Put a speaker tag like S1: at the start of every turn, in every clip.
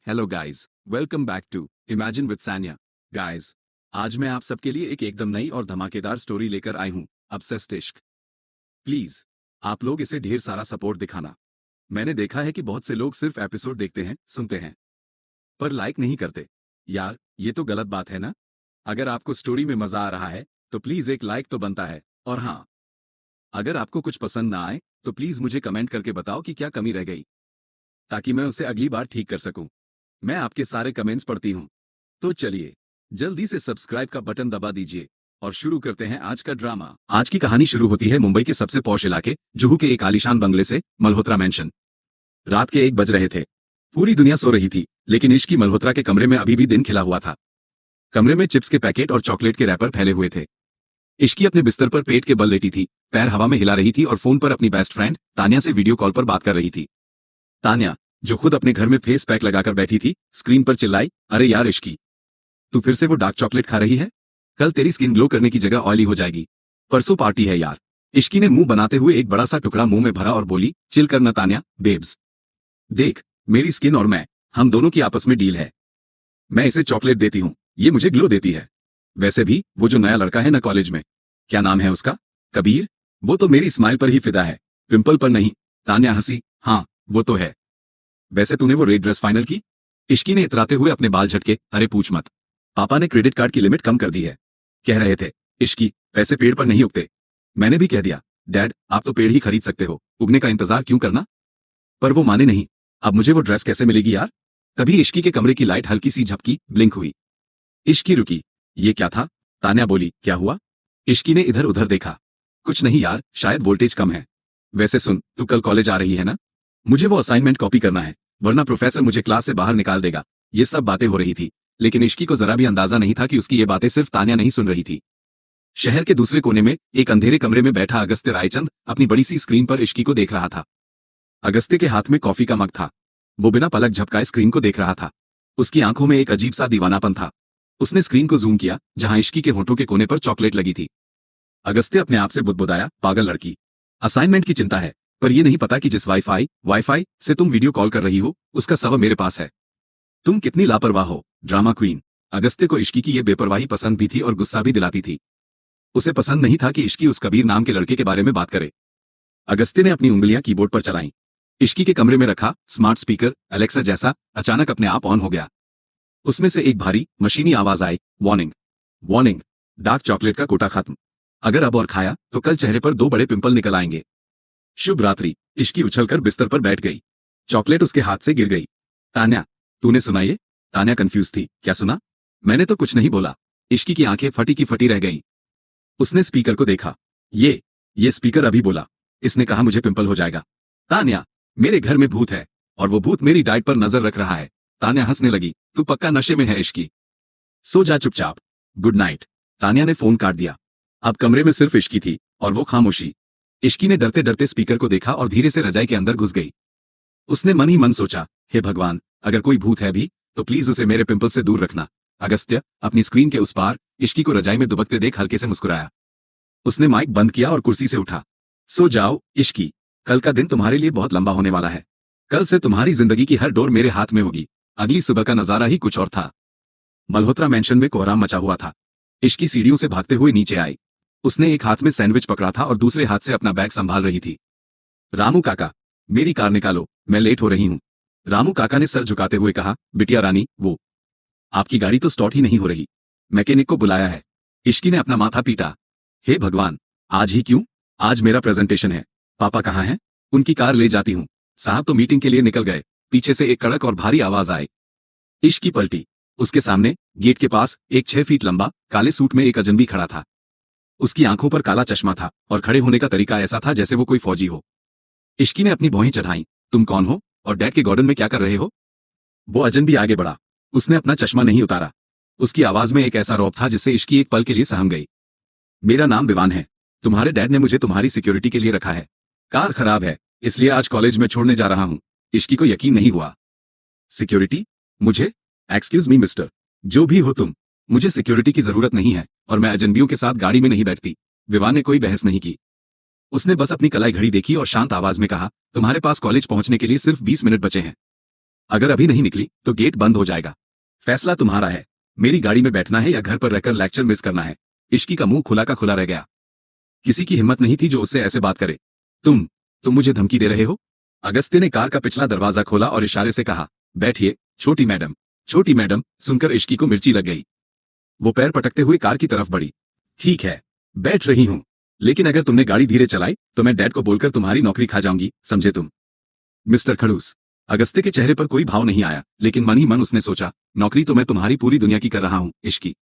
S1: Hello guys, welcome back to Imagine with Sanya. Guys, आज मैं आप सबके लिए एक एकदम नई और धमाकेदार स्टोरी लेकर आई हूँ, ऑब्सेस्ड इश्क। प्लीज, आप लोग इसे ढेर सारा सपोर्ट दिखाना। मैंने देखा है कि बहुत से लोग सिर्फ एपिसोड देखते हैं, सुनते हैं, पर लाइक नहीं करते। यार, ये तो गलत बात है ना। अगर आपको स्टोरी में मजा आ रहा है, तो प्लीज एक लाइक तो बनता है। और हाँ, अगर आपको कुछ पसंद ना आए, तो प्लीज मुझे कमेंट करके बताओ कि क्या कमी रह गई, ताकि मैं उसे अगली बार ठीक कर सकूं। मैं आपके सारे कमेंट्स पढ़ती हूँ। तो चलिए, जल्दी से सब्सक्राइब का बटन दबा दीजिए और शुरू करते हैं आज का ड्रामा। आज की कहानी शुरू होती है मुंबई के सबसे पॉश इलाके जुहू के एक आलीशान बंगले से, मल्होत्रा मैंशन। रात के 1 बज रहे थे। पूरी दुनिया सो रही थी, लेकिन इश्की मल्होत्रा के कमरे में अभी भी दिन खिला हुआ था। कमरे में चिप्स के पैकेट और चॉकलेट के रैपर फैले हुए थे। इश्की अपने बिस्तर पर पेट के बल लेटी थी, पैर हवा में हिला रही थी और फोन पर अपनी बेस्ट फ्रेंड तान्या से वीडियो कॉल पर बात कर रही थी। तान्या, जो खुद अपने घर में फेस पैक लगाकर बैठी थी, स्क्रीन पर चिल्लाई, अरे यार इश्की, तू फिर से वो डार्क चॉकलेट खा रही है? कल तेरी स्किन ग्लो करने की जगह ऑयली हो जाएगी। परसों पार्टी है यार। इश्की ने मुंह बनाते हुए एक बड़ा सा टुकड़ा मुंह में भरा और बोली, चिल कर ना तान्या, बेब्स। देख, मेरी स्किन और मैं, हम दोनों की आपस में डील है। मैं इसे चॉकलेट देती हूँ, ये मुझे ग्लो देती है। वैसे भी वो जो नया लड़का है ना कॉलेज में, क्या नाम है उसका? कबीर। वो तो मेरी स्माइल पर ही फिदा है, पिंपल पर नहीं। तान्या हंसी, हाँ वो तो है। वैसे तूने वो रेड ड्रेस फाइनल की? इश्की ने इतराते हुए अपने बाल झटके, अरे पूछ मत, पापा ने क्रेडिट कार्ड की लिमिट कम कर दी है। कह रहे थे, इश्की, पैसे पेड़ पर नहीं उगते। मैंने भी कह दिया, डैड आप तो पेड़ ही खरीद सकते हो, उगने का इंतजार क्यों करना। पर वो माने नहीं। अब मुझे वो ड्रेस कैसे मिलेगी यार? तभी इश्की के कमरे की लाइट हल्की सी झपकी, ब्लिंक हुई। इश्की रुकी। ये क्या था? तान्या बोली, क्या हुआ? इश्की ने इधर उधर देखा। कुछ नहीं यार, शायद वोल्टेज कम है। वैसे सुन, तू कल कॉलेज आ रही है ना? मुझे वो असाइनमेंट कॉपी करना है, वरना प्रोफेसर मुझे क्लास से बाहर निकाल देगा। ये सब बातें हो रही थी, लेकिन इश्की को जरा भी अंदाजा नहीं था कि उसकी ये बातें सिर्फ तान्या नहीं सुन रही थी। शहर के दूसरे कोने में एक अंधेरे कमरे में बैठा अगस्त्य रायचंद अपनी बड़ी सी स्क्रीन पर इश्की को देख रहा था। अगस्त्य के हाथ में कॉफी का मग था। वो बिना पलक झपकाए स्क्रीन को देख रहा था। उसकी आंखों में एक अजीब सा दीवानापन था। उसने स्क्रीन को जूम किया, जहां इश्की के होठों के कोने पर चॉकलेट लगी थी। अगस्त्य अपने आप से बुदबुदाया, पागल लड़की। असाइनमेंट की चिंता है, पर ये नहीं पता कि जिस वाईफाई से तुम वीडियो कॉल कर रही हो, उसका सर्वर मेरे पास है। तुम कितनी लापरवाह हो, ड्रामा क्वीन। अगस्त्य को इश्की की ये बेपरवाही पसंद भी थी और गुस्सा भी दिलाती थी। उसे पसंद नहीं था कि इश्की उस कबीर नाम के लड़के के बारे में बात करे। अगस्त्य ने अपनी उंगलियां कीबोर्ड पर चलाईं। इश्की के कमरे में रखा स्मार्ट स्पीकर, अलेक्सा जैसा, अचानक अपने आप ऑन हो गया। उसमें से एक भारी, मशीनी आवाज आई, वार्निंग, वार्निंग, डार्क चॉकलेट का कोटा खत्म। अगर अब और खाया, तो कल चेहरे पर 2 बड़े पिंपल निकल आएंगे। शुभ रात्रि। इश्की उछलकर बिस्तर पर बैठ गई। चॉकलेट उसके हाथ से गिर गई। तान्या, तूने सुना ये? तान्या कंफ्यूज थी, क्या सुना? मैंने तो कुछ नहीं बोला। इश्की की आंखें फटी की फटी रह गईं। उसने स्पीकर को देखा। ये स्पीकर अभी बोला। इसने कहा मुझे पिंपल हो जाएगा। तान्या, मेरे घर में भूत है, और वो भूत मेरी डाइट पर नजर रख रहा है। तान्या हंसने लगी, तू पक्का नशे में है इश्की। सो जा चुपचाप। Good night. तान्या ने फोन काट दिया। अब कमरे में सिर्फ इश्की थी, और वो खामोशी। इश्की ने डरते डरते स्पीकर को देखा और धीरे से रजाई के अंदर घुस गई। उसने मन ही मन सोचा, हे भगवान, अगर कोई भूत है भी, तो प्लीज उसे मेरे पिंपल से दूर रखना। अगस्त्य अपनी स्क्रीन के उस पार इश्की को रजाई में दुबकते देख हल्के से मुस्कुराया। उसने माइक बंद किया और कुर्सी से उठा। सो जाओ इश्की, कल का दिन तुम्हारे लिए बहुत लंबा होने वाला है। कल से तुम्हारी जिंदगी की हर डोर मेरे हाथ में होगी। अगली सुबह का नजारा ही कुछ और था। मल्होत्रा मैंशन में कोहराम मचा हुआ था। इश्की सीढ़ियों से भागते हुए नीचे आई। उसने एक हाथ में सैंडविच पकड़ा था और दूसरे हाथ से अपना बैग संभाल रही थी। रामू काका, मेरी कार निकालो, मैं लेट हो रही हूँ। रामू काका ने सर झुकाते हुए कहा, बिटिया रानी, वो आपकी गाड़ी तो स्टार्ट ही नहीं हो रही। मैकेनिक को बुलाया है। इश्की ने अपना माथा पीटा। हे भगवान, आज ही क्यों? आज मेरा प्रेजेंटेशन है। पापा कहाँ हैं? उनकी कार ले जाती हूँ। साहब तो मीटिंग के लिए निकल गए। पीछे से एक कड़क और भारी आवाज आई। इश्की पलटी। उसके सामने गेट के पास एक 6 फीट लंबा, काले सूट में एक अजनबी खड़ा था। उसकी आंखों पर काला चश्मा था और खड़े होने का तरीका ऐसा था जैसे वो कोई फौजी हो। इश्की ने अपनी भौहें चढ़ाई। तुम कौन हो, और डैड के गार्डन में क्या कर रहे हो? वो अजनबी आगे बढ़ा। उसने अपना चश्मा नहीं उतारा। उसकी आवाज में एक ऐसा रौब था जिससे इश्की एक पल के लिए सहम गई। मेरा नाम विवान है। तुम्हारे डैड ने मुझे तुम्हारी सिक्योरिटी के लिए रखा है। कार खराब है, इसलिए आज कॉलेज में छोड़ने जा रहा हूँ। इश्की को यकीन नहीं हुआ। सिक्योरिटी? मुझे? एक्सक्यूज मी मिस्टर, जो भी हो तुम, मुझे सिक्योरिटी की जरूरत नहीं है, और मैं अजनबियों के साथ गाड़ी में नहीं बैठती। विवान ने कोई बहस नहीं की। उसने बस अपनी कलाई घड़ी देखी और शांत आवाज में कहा, तुम्हारे पास कॉलेज पहुंचने के लिए सिर्फ 20 मिनट बचे हैं। अगर अभी नहीं निकली तो गेट बंद हो जाएगा। फैसला तुम्हारा है, मेरी गाड़ी में बैठना है या घर पर रहकर लेक्चर मिस करना है। इश्की का मुंह खुला का खुला रह गया। किसी की हिम्मत नहीं थी जो उससे ऐसे बात करे। तुम मुझे धमकी दे रहे हो? अगस्त्य ने कार का पिछला दरवाजा खोला और इशारे से कहा, बैठिए छोटी मैडम। छोटी मैडम सुनकर इश्की को मिर्ची लग गई। वो पैर पटकते हुए कार की तरफ बढ़ी। ठीक है, बैठ रही हूं, लेकिन अगर तुमने गाड़ी धीरे चलाई तो मैं डैड को बोलकर तुम्हारी नौकरी खा जाऊंगी, समझे तुम? मिस्टर खड़ूस। अगस्त्य के चेहरे पर कोई भाव नहीं आया, लेकिन मन ही मन उसने सोचा, नौकरी तो मैं तुम्हारी पूरी दुनिया की कर रहा हूं इश्की।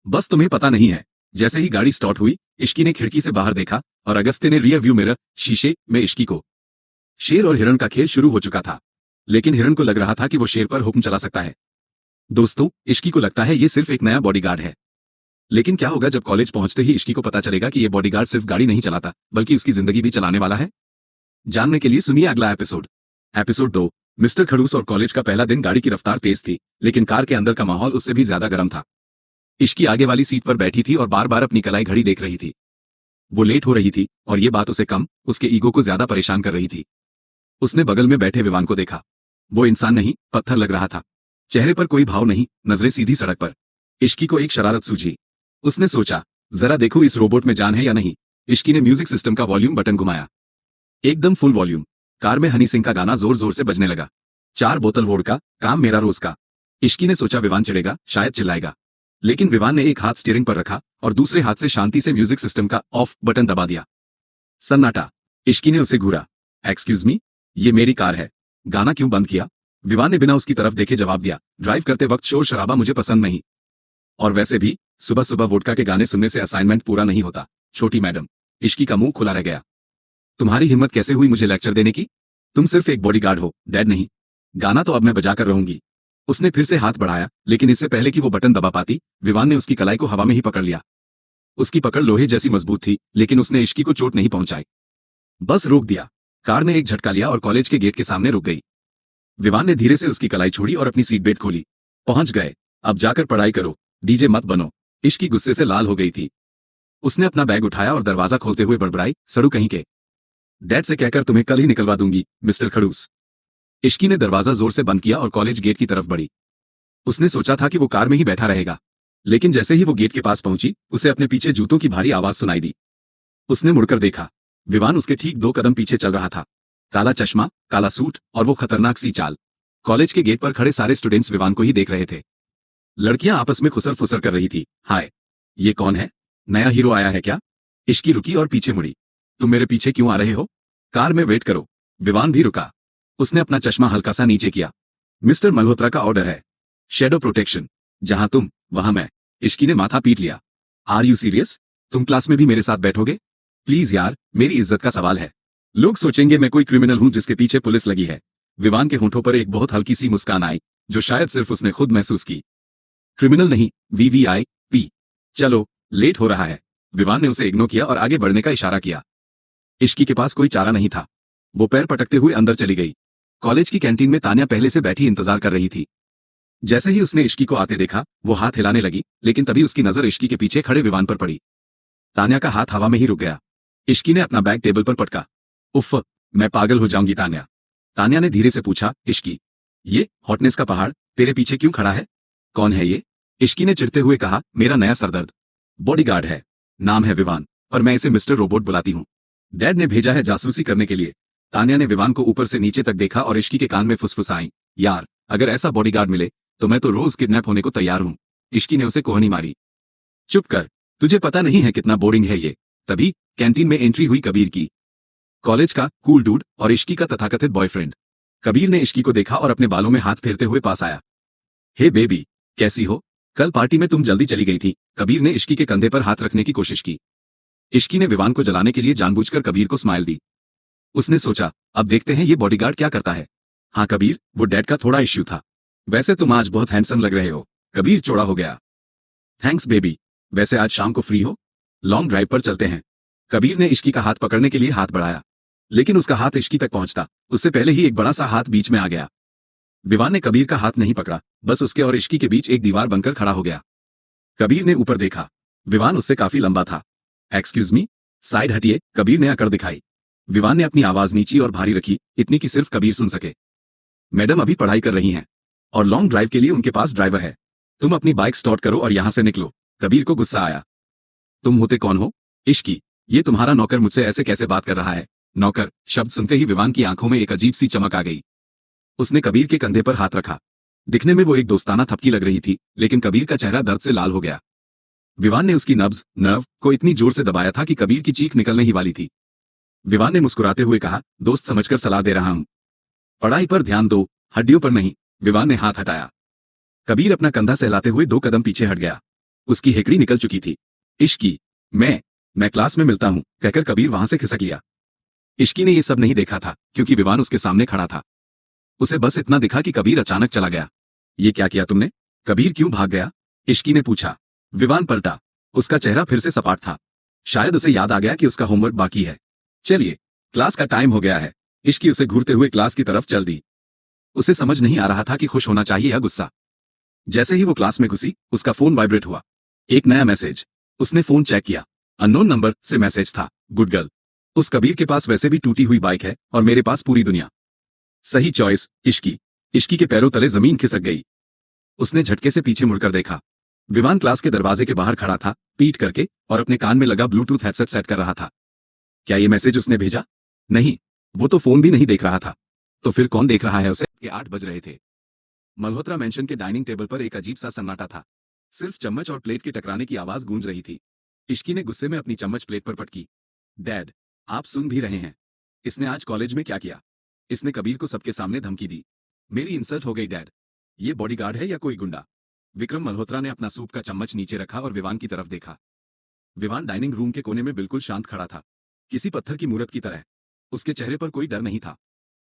S1: बस तुम्हें पता नहीं है। जैसे ही गाड़ी स्टार्ट हुई, इश्की ने खिड़की से बाहर देखा और अगस्त्य ने रियर व्यू मिरर शीशे में इश्की को। शेर और हिरण का खेल शुरू हो चुका था, लेकिन हिरण को लग रहा था कि वो शेर पर हुक्म चला सकता है। दोस्तों, इश्की को लगता है ये सिर्फ एक नया बॉडीगार्ड है। लेकिन क्या होगा जब कॉलेज पहुंचते ही इश्की को पता चलेगा कि ये बॉडीगार्ड सिर्फ गाड़ी नहीं चलाता, बल्कि उसकी जिंदगी भी चलाने वाला है? जानने के लिए सुनिए अगला एपिसोड। एपिसोड 2। मिस्टर खड़ूस और कॉलेज का पहला दिन। गाड़ी की रफ्तार तेज थी, लेकिन कार के अंदर का माहौल उससे भी ज्यादा गर्म था। इश्की आगे वाली सीट पर बैठी थी और बार बार अपनी कलाई घड़ी देख रही थी। वो लेट हो रही थी और ये बात उसे कम, उसके ईगो को ज्यादा परेशान कर रही थी। उसने बगल में बैठे विवान को देखा। वो इंसान नहीं, पत्थर लग रहा था। चेहरे पर कोई भाव नहीं, नजरें सीधी सड़क पर। इश्की को एक शरारत सूझी। उसने सोचा, जरा देखो इस रोबोट में जान है या नहीं। इश्की ने म्यूजिक सिस्टम का वॉल्यूम बटन घुमाया। एकदम फुल वॉल्यूम। कार में हनी सिंह का गाना जोर जोर से बजने लगा। 4 बोतल वोडका, काम मेरा रोज का। इश्की ने सोचा विवान चिढ़ेगा, शायद चिल्लाएगा। लेकिन विवान ने एक हाथ स्टीयरिंग पर रखा और दूसरे हाथ से शांति से म्यूजिक सिस्टम का ऑफ बटन दबा दिया। सन्नाटा। इश्की ने उसे घूरा। एक्सक्यूज मी, ये मेरी कार है, गाना क्यों बंद किया? विवान ने बिना उसकी तरफ देखे जवाब दिया, ड्राइव करते वक्त शोर शराबा मुझे पसंद नहीं। और वैसे भी सुबह सुबह वोडका के गाने सुनने से असाइनमेंट पूरा नहीं होता। छोटी मैडम। इश्की का मुंह खुला रह गया। तुम्हारी हिम्मत कैसे हुई मुझे लेक्चर देने की? तुम सिर्फ एक बॉडीगार्ड हो, डैड नहीं। गाना तो अब मैं बजा कर रहूंगी। उसने फिर से हाथ बढ़ाया, लेकिन इससे पहले कि वो बटन दबा पाती, विवान ने उसकी कलाई को हवा में ही पकड़ लिया। उसकी पकड़ लोहे जैसी मजबूत थी, लेकिन उसने इश्की को चोट नहीं पहुंचाई। बस रोक दिया। कार ने एक झटका लिया और कॉलेज के गेट के सामने रुक गई। विवान ने धीरे से उसकी कलाई छोड़ी और अपनी सीट बेल्ट खोली। पहुंच गए, अब जाकर पढ़ाई करो, डीजे मत बनो। इश्की गुस्से से लाल हो गई थी। उसने अपना बैग उठाया और दरवाजा खोलते हुए बड़बड़ाई, सड़ू कहीं के। डैड से कहकर तुम्हें कल ही निकलवा दूंगी, मिस्टर खड़ूस। इश्की ने दरवाजा जोर से बंद किया और कॉलेज गेट की तरफ बढ़ी। उसने सोचा था कि वो कार में ही बैठा रहेगा, लेकिन जैसे ही वो गेट के पास पहुंची, उसे अपने पीछे जूतों की भारी आवाज सुनाई दी। उसने मुड़कर देखा। विवान उसके ठीक 2 कदम पीछे चल रहा था। काला चश्मा, काला सूट और वो खतरनाक सी चाल। कॉलेज के गेट पर खड़े सारे स्टूडेंट्स विवान को ही देख रहे थे। लड़कियां आपस में खुसर फुसर कर रही थी। हाय, ये कौन है? नया हीरो आया है क्या? इश्की रुकी और पीछे मुड़ी। तुम मेरे पीछे क्यों आ रहे हो? कार में वेट करो। विवान भी रुका। उसने अपना चश्मा हल्का सा नीचे किया। मिस्टर मल्होत्रा का ऑर्डर है, शैडो प्रोटेक्शन। जहां तुम वहां मैं। इश्की ने माथा पीट लिया। Are you serious? तुम क्लास में भी मेरे साथ बैठोगे? प्लीज यार, मेरी इज्जत का सवाल है। लोग सोचेंगे मैं कोई क्रिमिनल हूं जिसके पीछे पुलिस लगी है। विवान के होंठों पर एक बहुत हल्की सी मुस्कान आई, जो शायद सिर्फ उसने खुद महसूस की। क्रिमिनल नहीं, VVIP। चलो, लेट हो रहा है। विवान ने उसे इग्नोर किया और आगे बढ़ने का इशारा किया। इश्की के पास कोई चारा नहीं था। वो पैर पटकते हुए अंदर चली गई। कॉलेज की कैंटीन में तान्या पहले से बैठी इंतजार कर रही थी। जैसे ही उसने इश्की को आते देखा, वो हाथ हिलाने लगी, लेकिन तभी उसकी नजर इश्की के पीछे खड़े विवान पर पड़ी। तान्या का हाथ हवा में ही रुक गया। इश्की ने अपना बैग टेबल पर पटका। उफ, मैं पागल हो जाऊंगी तान्या। तान्या ने धीरे से पूछा, इश्की, ये हॉटनेस का पहाड़ तेरे पीछे क्यों खड़ा है? कौन है ये? इश्की ने चिढ़ते हुए कहा, मेरा नया सरदर्द। बॉडीगार्ड है, नाम है विवान, पर मैं इसे मिस्टर रोबोट बुलाती हूँ। डैड ने भेजा है जासूसी करने के लिए। तान्या ने विवान को ऊपर से नीचे तक देखा और इश्की के कान में फुसफुसाई, यार, अगर ऐसा बॉडीगार्ड मिले तो मैं तो रोज किडनैप होने को तैयार हूँ। इश्की ने उसे कोहनी मारी। चुप कर, तुझे पता नहीं है कितना बोरिंग है ये। तभी कैंटीन में एंट्री हुई कबीर की। कॉलेज का कूल डूड और इश्की का तथाकथित बॉयफ्रेंड। कबीर ने इश्की को देखा और अपने बालों में हाथ फेरते हुए पास आया। हे बेबी, कैसी हो? कल पार्टी में तुम जल्दी चली गई थी। कबीर ने इश्की के कंधे पर हाथ रखने की कोशिश की। इश्की ने विवान को जलाने के लिए जानबूझकर कबीर को स्माइल दी। उसने सोचा, अब देखते हैं ये बॉडीगार्ड क्या करता है। हाँ कबीर, वो डैड का थोड़ा इश्यू था। वैसे तुम आज बहुत हैंडसम लग रहे हो। कबीर चौड़ा हो गया। Thanks baby. वैसे आज शाम को फ्री हो? लॉन्ग ड्राइव पर चलते हैं। कबीर ने इश्की का हाथ पकड़ने के लिए हाथ बढ़ाया, लेकिन उसका हाथ इश्की तक पहुंचता, उससे पहले ही एक बड़ा सा हाथ बीच में आ गया। विवान ने कबीर का हाथ नहीं पकड़ा, बस उसके और इश्की के बीच एक दीवार बनकर खड़ा हो गया। कबीर ने ऊपर देखा। विवान उससे काफी लंबा था। एक्सक्यूज मी, साइड हटिए, कबीर ने अकड़ दिखाई। विवान ने अपनी आवाज नीची और भारी रखी, इतनी कि सिर्फ कबीर सुन सके। मैडम अभी पढ़ाई कर रही हैं और लॉन्ग ड्राइव के लिए उनके पास ड्राइवर है। तुम अपनी बाइक स्टार्ट करो और यहाँ से निकलो। कबीर को गुस्सा आया। तुम होते कौन हो? इश्की, ये तुम्हारा नौकर मुझसे ऐसे कैसे बात कर रहा है? नौकर शब्द सुनते ही विवान की आंखों में एक अजीब सी चमक आ गई। उसने कबीर के कंधे पर हाथ रखा। दिखने में वो एक दोस्ताना थपकी लग रही थी, लेकिन कबीर का चेहरा दर्द से लाल हो गया। विवान ने उसकी नब्ज नर्व को इतनी जोर से दबाया था कि कबीर की चीख निकलने ही वाली थी। विवान ने मुस्कुराते हुए कहा, दोस्त समझकर सलाह दे रहा हूं। पढ़ाई पर ध्यान दो, हड्डियों पर नहीं। विवान ने हाथ हटाया। कबीर अपना कंधा सहलाते हुए 2 कदम पीछे हट गया। उसकी हेकड़ी निकल चुकी थी। इश्की, मैं क्लास में मिलता हूं, कहकर कबीर वहां से खिसक लिया। इश्की ने ये सब नहीं देखा था, क्योंकि विवान उसके सामने खड़ा था। उसे बस इतना दिखा कि कबीर अचानक चला गया। ये क्या किया तुमने? कबीर क्यों भाग गया? इश्की ने पूछा। विवान पलटा। उसका चेहरा फिर से सपाट था। शायद उसे याद आ गया कि उसका होमवर्क बाकी है। चलिए, क्लास का टाइम हो गया है। इश्की उसे घूरते हुए क्लास की तरफ चल दी। उसे समझ नहीं आ रहा था कि खुश होना चाहिए या गुस्सा। जैसे ही वो क्लास में घुसी, उसका फोन वाइब्रेट हुआ। एक नया मैसेज। उसने फोन चेक किया। अननोन नंबर से मैसेज था। Good girl. उस कबीर के पास वैसे भी टूटी हुई बाइक है और मेरे पास पूरी दुनिया। सही चॉइस, इश्की। इश्की के पैरों तले जमीन खिसक गई। उसने झटके से पीछे मुड़कर देखा। विवान क्लास के दरवाजे के बाहर खड़ा था, पीठ करके, और अपने कान में लगा ब्लूटूथ हेडसेट सेट कर रहा था। क्या ये मैसेज उसने भेजा? नहीं, वो तो फोन भी नहीं देख रहा था। तो फिर कौन देख रहा है उसे? के 8 बज रहे थे। मल्होत्रा मेंशन के डाइनिंग टेबल पर एक अजीब सा सन्नाटा था। सिर्फ चम्मच और प्लेट के टकराने की आवाज गूंज रही थी। इश्की ने गुस्से में अपनी चम्मच प्लेट पर पटकी। डैड, आप सुन भी रहे हैं? इसने आज कॉलेज में क्या किया? इसने कबीर को सबके सामने धमकी दी। मेरी इंसल्ट हो गई डैड। ये बॉडीगार्ड है या कोई गुंडा? विक्रम मल्होत्रा ने अपना सूप का चम्मच नीचे रखा और विवान की तरफ देखा। विवान डाइनिंग रूम के कोने में बिल्कुल शांत खड़ा था, किसी पत्थर की मूर्त की तरह। उसके चेहरे पर कोई डर नहीं था।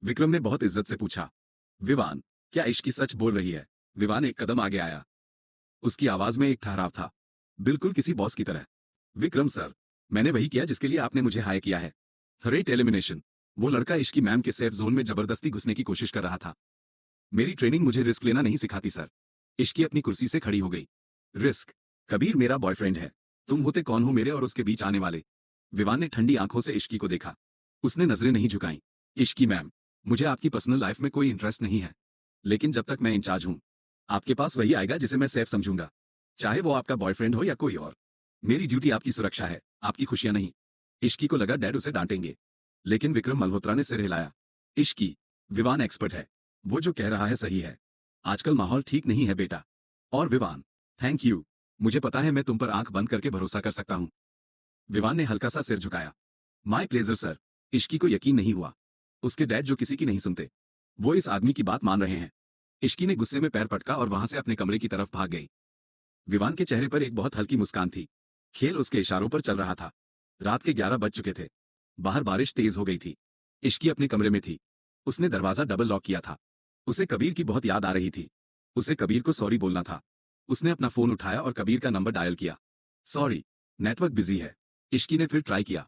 S1: विक्रम ने बहुत इज्जत से पूछा, विवान, क्या इश्की सच बोल रही है? विवान एक कदम आगे आया। उसकी आवाज में एक ठहराव था, बिल्कुल किसी बॉस की तरह। विक्रम सर, मैंने वही किया जिसके लिए आपने मुझे हायर किया है। Threat elimination. वो लड़का इश्की मैम के सेफ जोन में जबरदस्ती घुसने की कोशिश कर रहा था। मेरी ट्रेनिंग मुझे रिस्क लेना नहीं सिखाती सर। इश्की अपनी कुर्सी से खड़ी हो गई। रिस्क? कबीर मेरा बॉयफ्रेंड है। तुम होते कौन हो मेरे और उसके बीच आने वाले? विवान ने ठंडी आंखों से इश्की को देखा। उसने नजरें नहीं झुकाई। इश्की मैम, मुझे आपकी पर्सनल लाइफ में कोई इंटरेस्ट नहीं है, लेकिन जब तक मैं इंचार्ज हूं, आपके पास वही आएगा जिसे मैं सेफ समझूंगा, चाहे वो आपका बॉयफ्रेंड हो या कोई और। मेरी ड्यूटी आपकी सुरक्षा है, आपकी खुशियां नहीं। इश्की को लगा डैड उसे डांटेंगे, लेकिन विक्रम मल्होत्रा ने सिर हिलाया। इश्की, विवान एक्सपर्ट है। वो जो कह रहा है सही है। आजकल माहौल ठीक नहीं है बेटा। और विवान, थैंक यू। मुझे पता है मैं तुम पर आंख बंद करके भरोसा कर सकता हूं। विवान ने हल्का सा सिर झुकाया। My pleasure sir. इश्की को यकीन नहीं हुआ। उसके डैड जो किसी की नहीं सुनते, वो इस आदमी की बात मान रहे हैं। इश्की ने गुस्से में पैर पटका और वहां से अपने कमरे की तरफ भाग गई। विवान के चेहरे पर एक बहुत हल्की मुस्कान थी। खेल उसके इशारों पर चल रहा था। रात के 11 बज चुके थे। बाहर बारिश तेज हो गई थी। इश्की अपने कमरे में थी। उसने दरवाजा डबल लॉक किया था। उसे कबीर की बहुत याद आ रही थी। उसे कबीर को सॉरी बोलना था। उसने अपना फोन उठाया और कबीर का नंबर डायल किया। सॉरी, नेटवर्क बिजी है। इश्की ने फिर ट्राई किया।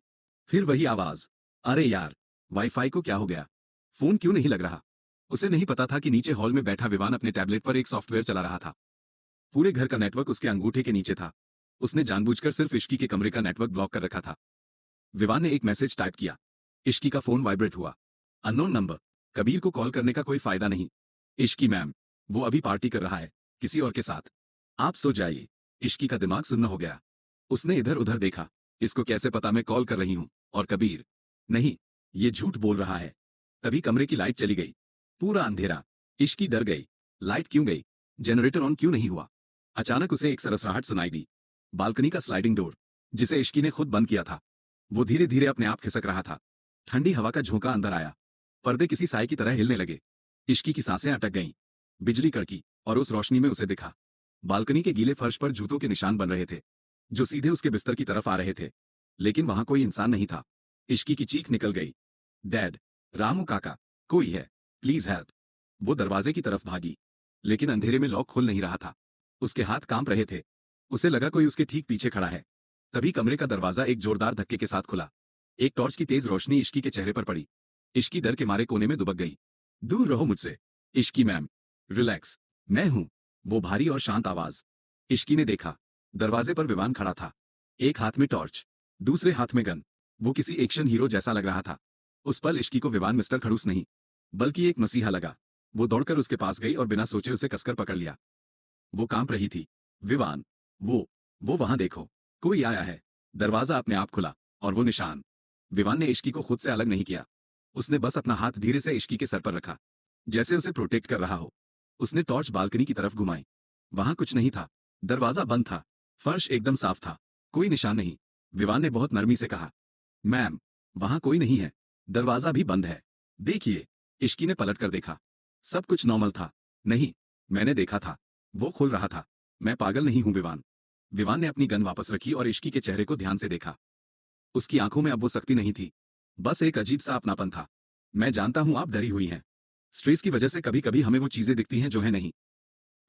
S1: फिर वही आवाज। अरे यार, वाईफाई को क्या हो गया? फोन क्यों नहीं लग रहा? उसे नहीं पता था कि नीचे हॉल में बैठा विवान अपने टैबलेट पर एक सॉफ्टवेयर चला रहा था। पूरे घर का नेटवर्क उसके अंगूठे के नीचे था। उसने जानबूझकर सिर्फ इश्की के कमरे का नेटवर्क ब्लॉक कर रखा था। विवान ने एक मैसेज टाइप किया। इश्की का फोन वाइब्रेट हुआ। Unknown number. कबीर को कॉल करने का कोई फायदा नहीं। इश्की मैम, वो अभी पार्टी कर रहा है, किसी और के साथ। आप सो जाइए। इश्की का दिमाग सुन्न हो गया। उसने इधर उधर देखा। इसको कैसे पता मैं कॉल कर रही हूं? और कबीर, नहीं, ये झूठ बोल रहा है। तभी कमरे की लाइट चली गई। पूरा अंधेरा। इश्की डर गई। लाइट क्यों गई? जनरेटर ऑन क्यों नहीं हुआ? अचानक उसे एक सरसराहट सुनाई दी। बालकनी का स्लाइडिंग डोर, जिसे इश्की ने खुद बंद किया था, वो धीरे धीरे अपने आप खिसक रहा था। ठंडी हवा का झोंका अंदर आया। पर्दे किसी साए की तरह हिलने लगे। इश्की की सांसें अटक गईं। बिजली कड़की और उस रोशनी में उसे दिखा। बालकनी के गीले फर्श पर जूतों के निशान बन रहे थे, जो सीधे उसके बिस्तर की तरफ आ रहे थे। लेकिन वहां कोई इंसान नहीं था। इश्की की चीख निकल गई। डैड, रामू काका, कोई है, प्लीज हेल्प। वो दरवाजे की तरफ भागी, लेकिन अंधेरे में लॉक खुल नहीं रहा था। उसके हाथ कांप रहे थे। उसे लगा कोई उसके ठीक पीछे खड़ा है। तभी कमरे का दरवाजा एक जोरदार धक्के के साथ खुला। एक टॉर्च की तेज रोशनी इश्की के चेहरे पर पड़ी। इश्की डर के मारे कोने में दुबक गई। दूर रहो मुझसे। इश्की मैम, रिलैक्स, मैं हूं। वो भारी और शांत आवाज। इश्की ने देखा। दरवाजे पर विवान खड़ा था। एक हाथ में टॉर्च, दूसरे हाथ में गन। वो किसी एक्शन हीरो जैसा लग रहा था। उस पल इश्की को विवान मिस्टर खड़ूस नहीं, बल्कि एक मसीहा लगा। वो दौड़कर उसके पास गई और बिना सोचे उसे कसकर पकड़ लिया। वो कांप रही थी। विवान, वो वहां देखो, कोई आया है। दरवाजा अपने आप खुला, और वो निशान। विवान ने इश्की को खुद से अलग नहीं किया। उसने बस अपना हाथ धीरे से इश्की के सर पर रखा, जैसे उसे प्रोटेक्ट कर रहा हो। उसने टॉर्च बालकनी की तरफ घुमाई। वहां कुछ नहीं था। दरवाजा बंद था। फर्श एकदम साफ था। कोई निशान नहीं। विवान ने बहुत नरमी से कहा, मैम, वहां कोई नहीं है। दरवाजा भी बंद है। देखिए। इश्की ने पलट कर देखा। सब कुछ नॉर्मल था। नहीं, मैंने देखा था। वो खुल रहा था। मैं पागल नहीं हूं विवान। विवान ने अपनी गन वापस रखी और इश्की के चेहरे को ध्यान से देखा। उसकी आंखों में अब वो सख्ती नहीं थी, बस एक अजीब सा अपनापन था। मैं जानता हूं आप डरी हुई हैं। स्ट्रेस की वजह से कभी कभी हमें वो चीजें दिखती हैं जो है नहीं।